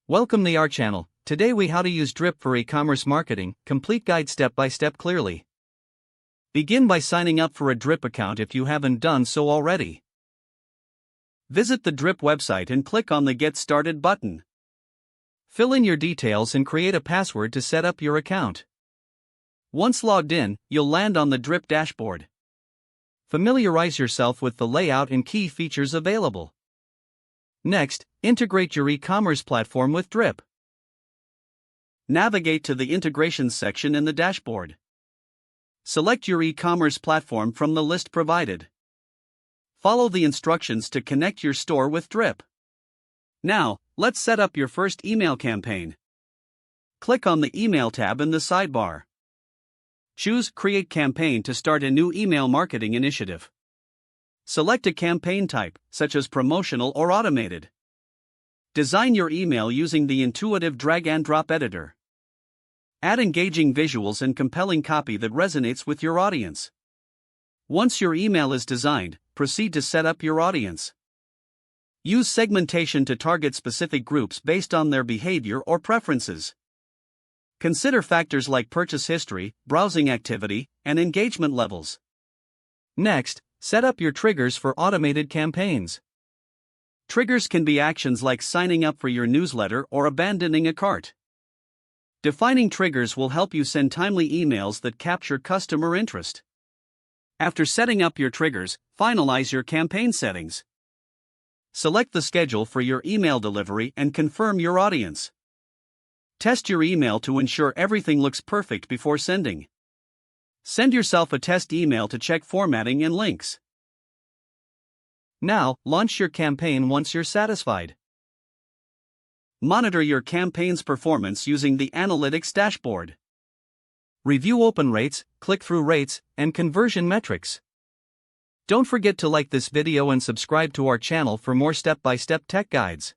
Welcome to our channel. Today we how to use Drip for e-commerce marketing, complete guide step by step clearly. Begin by signing up for a Drip account if you haven't done so already. Visit the Drip website and click on the Get Started button. Fill in your details and create a password to set up your account. Once logged in, you'll land on the Drip dashboard. Familiarize yourself with the layout and key features available. Next, integrate your e-commerce platform with Drip. Navigate to the Integrations section in the dashboard. Select your e-commerce platform from the list provided. Follow the instructions to connect your store with Drip. Now, let's set up your first email campaign. Click on the Email tab in the sidebar. Choose Create Campaign to start a new email marketing initiative. Select a campaign type, such as promotional or automated. Design your email using the intuitive drag-and-drop editor. Add engaging visuals and compelling copy that resonates with your audience. Once your email is designed, proceed to set up your audience. Use segmentation to target specific groups based on their behavior or preferences. Consider factors like purchase history, browsing activity, and engagement levels. Next, set up your triggers for automated campaigns. Triggers can be actions like signing up for your newsletter or abandoning a cart. Defining triggers will help you send timely emails that capture customer interest. After setting up your triggers, finalize your campaign settings. Select the schedule for your email delivery and confirm your audience. Test your email to ensure everything looks perfect before sending. Send yourself a test email to check formatting and links. Now, launch your campaign once you're satisfied. Monitor your campaign's performance using the Analytics dashboard. Review open rates, click-through rates, and conversion metrics. Don't forget to like this video and subscribe to our channel for more step-by-step tech guides.